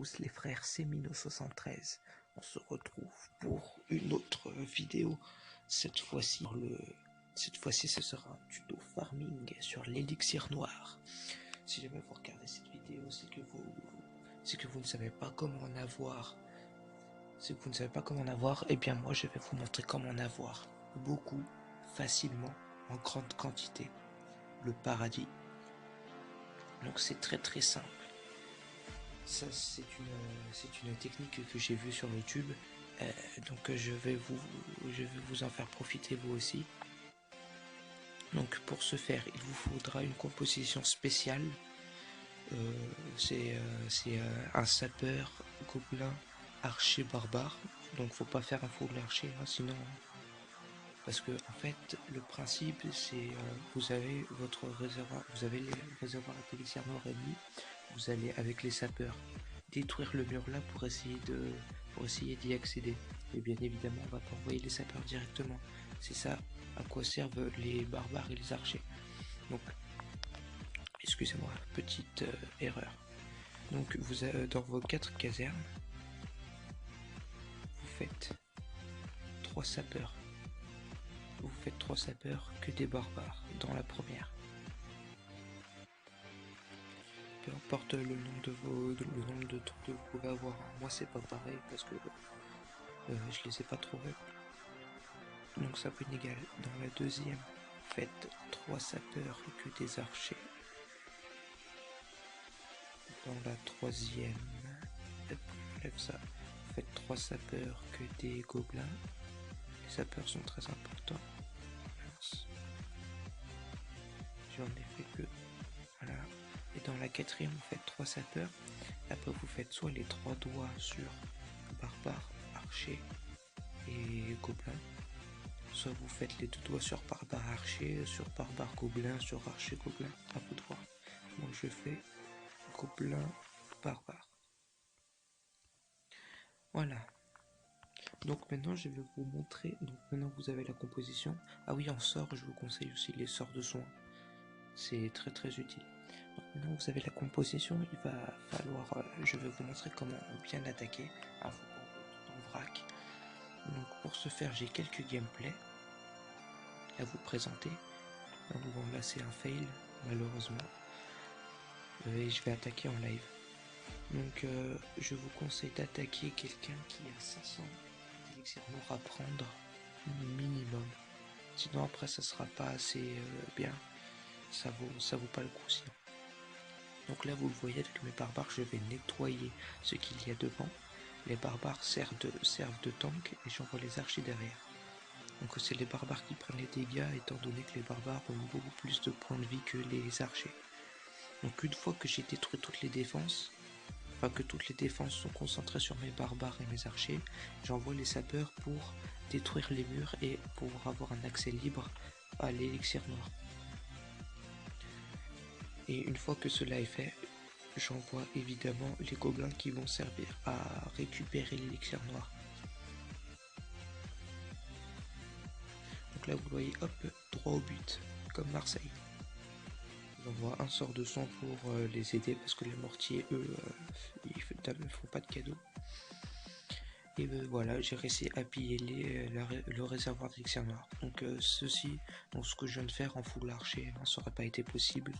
tous les frères Semino73. On se retrouve pour une autre vidéo. Cette fois-ci, ce sera un tuto farming sur l'élixir noir. Si jamais vous regardez cette vidéo, c'est que vous ne savez pas comment en avoir. Si vous ne savez pas comment en avoir, eh bien moi je vais vous montrer comment en avoir beaucoup, facilement, en grande quantité. Le paradis. Donc c'est très simple. Ça c'est une technique que j'ai vue sur YouTube. Donc je vais vous en faire profiter vous aussi. Donc pour ce faire, il vous faudra une composition spéciale. C'est un sapeur, gobelin, archer, barbare. Donc faut pas faire un full archer, hein, sinon. Parce que en fait, le principe c'est vous avez votre réservoir, vous avez les réservoirs d'élixir noir ennemis. Vous allez avec les sapeurs détruire le mur là pour essayer d'y accéder. Et bien évidemment, on va pas envoyer les sapeurs directement. C'est ça à quoi servent les barbares et les archers. Donc, excusez-moi, petite erreur. Donc, vous avez, dans vos 4 casernes, vous faites 3 sapeurs. Vous faites 3 sapeurs que des barbares dans la première. Peu importe le nombre de trucs que vous pouvez avoir. Moi, c'est pas pareil parce que je les ai pas trouvés. Donc ça peut être égal. Dans la deuxième, faites 3 sapeurs que des archers. Dans la troisième, on enlève ça. Faites 3 sapeurs que des gobelins. Les sapeurs sont très importants. J'en ai fait que. Voilà. Et dans la quatrième, vous faites 3 sapeurs. Après, vous faites soit les 3 doigts sur barbare, archer et gobelin. Soit vous faites les 2 doigts sur barbare archer, sur barbare gobelin, sur archer gobelin, à vous de voir. Moi je fais gobelin barbare. Voilà. Donc maintenant je vais vous montrer. Donc maintenant vous avez la composition. Ah oui, en sort, je vous conseille aussi les sorts de soins. C'est très utile. Donc maintenant vous avez la composition. Il va falloir. Je vais vous montrer comment bien attaquer. Ah, faut pas tout en vrac. Donc pour ce faire, j'ai quelques gameplays à vous présenter. Bon, là c'est un fail malheureusement et je vais attaquer en live. Donc je vous conseille d'attaquer quelqu'un qui a 500 élixirs noirs à prendre minimum, sinon après ça sera pas assez bien, ça vaut pas le coup sinon. Donc là vous le voyez, avec mes barbares je vais nettoyer ce qu'il y a devant. Les barbares servent de tank et j'envoie les archers derrière. Donc c'est les barbares qui prennent les dégâts, étant donné que les barbares ont beaucoup plus de points de vie que les archers. Donc une fois que j'ai détruit toutes les défenses, enfin que toutes les défenses sont concentrées sur mes barbares et mes archers, j'envoie les sapeurs pour détruire les murs et pour avoir un accès libre à l'élixir noir. Et une fois que cela est fait, j'envoie évidemment les gobelins qui vont servir à récupérer l'élixir noir. Donc là vous voyez, hop, droit au but, comme Marseille. J'envoie un sort de sang pour les aider parce que les mortiers, eux, ils ne font pas de cadeaux. Et voilà, j'ai réussi à piller le réservoir d'élixir noir. Donc donc ce que je viens de faire en full archer, ça n'aurait pas été possible.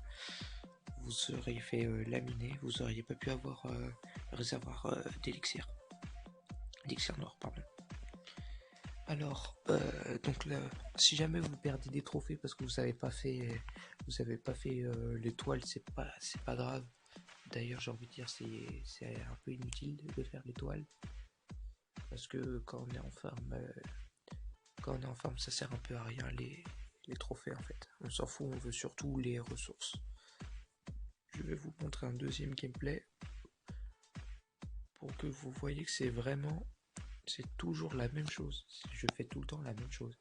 Vous seriez fait laminer, vous n'auriez pas pu avoir le réservoir d'élixir noir, pardon. Alors, donc là, si jamais vous perdez des trophées parce que vous n'avez pas fait l'étoile, c'est pas grave. D'ailleurs, j'ai envie de dire, c'est un peu inutile de faire l'étoile parce que quand on est en farm, ça sert un peu à rien les trophées en fait. On s'en fout, on veut surtout les ressources. Je vais vous montrer un deuxième gameplay pour que vous voyez que c'est toujours la même chose. Je fais tout le temps la même chose.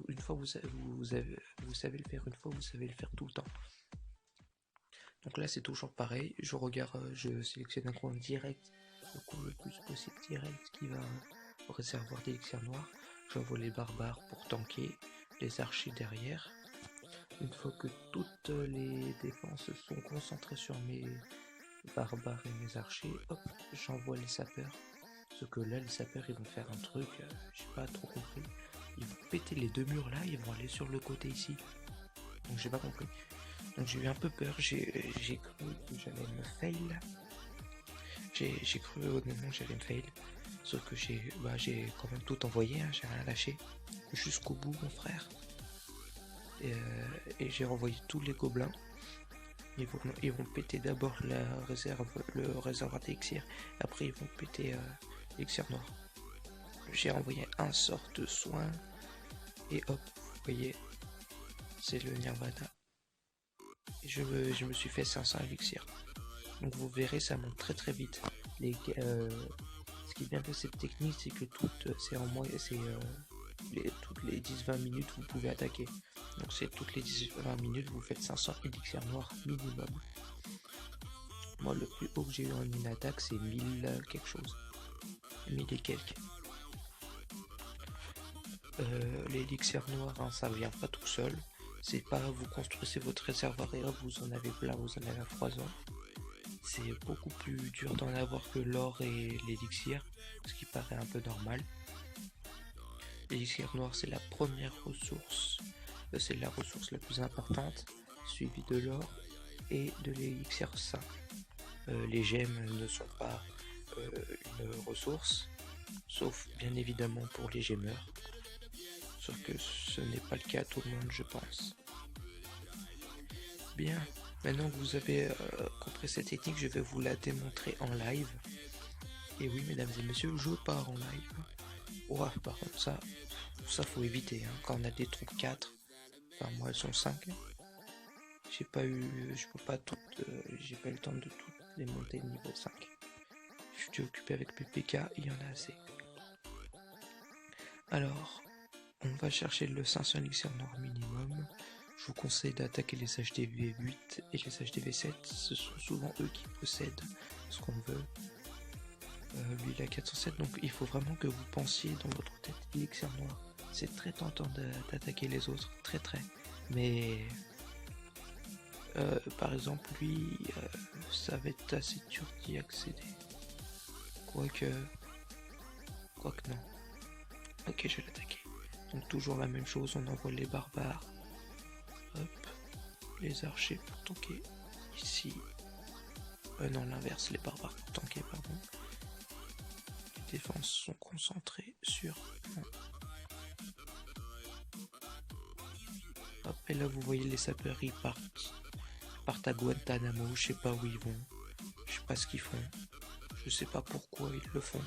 Une fois vous savez le faire, une fois vous savez le faire tout le temps. Donc là c'est toujours pareil, je regarde, je sélectionne un coin direct, le coup le plus possible direct qui va au réservoir d'élixir noir. J'envoie les barbares pour tanker, les archers derrière. Une fois que toutes les défenses sont concentrées sur mes barbares et mes archers, hop, j'envoie les sapeurs. Sauf que là, les sapeurs, ils vont faire un truc, j'ai pas trop compris. Ils vont péter les deux murs là, ils vont aller sur le côté ici. Donc j'ai pas compris. Donc j'ai eu un peu peur, j'ai cru que j'allais me fail. J'ai cru honnêtement que j'allais me fail. Sauf que j'ai quand même tout envoyé, hein, j'ai rien lâché. Jusqu'au bout, mon frère. Et j'ai renvoyé tous les gobelins. Ils vont péter d'abord le réservoir d'élixir. Après, ils vont péter l'élixir noir. J'ai envoyé un sort de soin. Et hop, vous voyez, c'est le Nirvana. Et je me suis fait 500 élixirs. Donc vous verrez, ça monte très très vite. Ce qui est bien de cette technique, c'est que toutes les 10-20 minutes, vous pouvez attaquer. Donc c'est toutes les 10-20 minutes, vous faites 500 élixirs noirs minimum. Moi, le plus haut que j'ai eu en une attaque, c'est 1000 quelque chose. 1000 et quelques. L'élixir noir, hein, ça vient pas tout seul. C'est pas vous construisez votre réservoir et hop, vous en avez plein, vous en avez à foison. C'est beaucoup plus dur d'en avoir que l'or et l'élixir, ce qui paraît un peu normal. L'élixir noir, c'est la première ressource, c'est la ressource la plus importante, suivie de l'or et de l'élixir sain. Les gemmes ne sont pas une ressource, sauf bien évidemment pour les gemmeurs. Sauf que ce n'est pas le cas à tout le monde, je pense. Bien, maintenant que vous avez compris cette technique, je vais vous la démontrer en live. Et oui, mesdames et messieurs, je pars en live. Ouais, par contre, ça faut éviter. Hein. Quand on a des troupes 4, enfin moi elles sont 5. J'ai pas eu le temps de toutes les monter niveau 5. Je suis occupé avec PPK, il y en a assez. Alors, on va chercher le 500 élixir noir minimum. Je vous conseille d'attaquer les HDV 8 et les HDV 7. Ce sont souvent eux qui possèdent ce qu'on veut. Lui il a 407, donc il faut vraiment que vous pensiez dans votre tête élixir noir. C'est très tentant d'attaquer les autres, très. Mais par exemple lui, ça va être assez dur d'y accéder. Quoique non. Ok, je vais l'attaquer. Donc toujours la même chose, on envoie les barbares. Hop, les archers pour tanker. Ici. Non, l'inverse, les barbares pour tanker, pardon. Les défenses sont concentrées sur... Hop, et là vous voyez les sapeurs, ils partent à Guantanamo, je sais pas où ils vont. Je sais pas ce qu'ils font. Je sais pas pourquoi ils le font.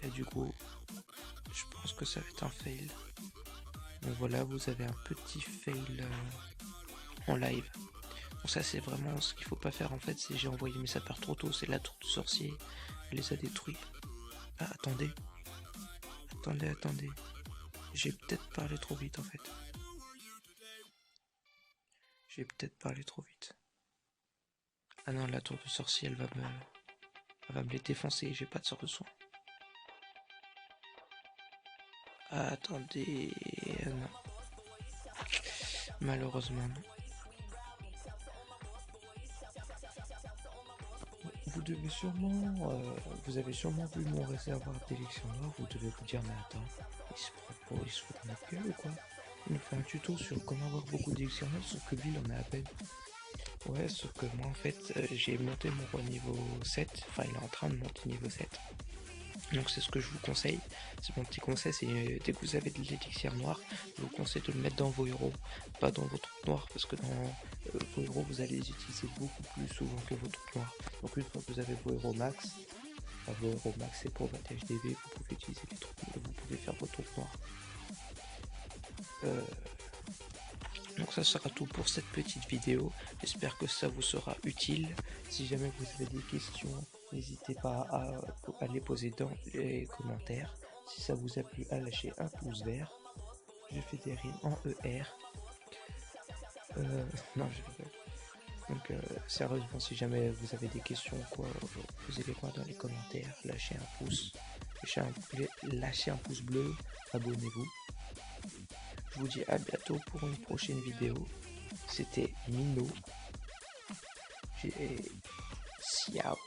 Et du coup, je pense que ça va être un fail. Donc voilà, vous avez un petit fail en live. Donc ça c'est vraiment ce qu'il faut pas faire en fait, c'est j'ai envoyé mes sapeurs trop tôt, c'est la tour du sorcier, elle les a détruits. Ah attendez. J'ai peut-être parlé trop vite en fait. Ah non, la tour du sorcier elle va me les défoncer, j'ai pas de sort de soin. Ah, attendez, non. Malheureusement non. Vous avez sûrement vu mon réservoir d'élixir noir, vous devez vous dire mais attends, il se fout de notre gueule ou quoi? Il nous fait un tuto sur comment avoir beaucoup d'élixir noir, sauf que lui il en a à peine. Ouais, sauf que moi en fait j'ai monté mon roi niveau 7, enfin il est en train de monter niveau 7. Donc c'est ce que je vous conseille, c'est mon petit conseil, c'est dès que vous avez de l'élixir noir, je vous conseille de le mettre dans vos héros, pas dans vos troupes noires, parce que dans vos héros vous allez les utiliser beaucoup plus souvent que vos troupes noires. Donc une fois que vous avez vos héros max, c'est pour votre HDV, vous pouvez utiliser les troupes, vous pouvez faire vos troupes noires. Donc ça sera tout pour cette petite vidéo, j'espère que ça vous sera utile. Si jamais vous avez des questions, n'hésitez pas à les poser dans les commentaires. Si ça vous a plu, à lâcher un pouce vert. Je fais des rimes en ER. Non, je rigole. Donc sérieusement, si jamais vous avez des questions, posez-les-moi dans les commentaires. Lâchez un pouce, lâchez un pouce bleu, abonnez-vous. Je vous dis à bientôt pour une prochaine vidéo. C'était Mino. J'ai Xiao.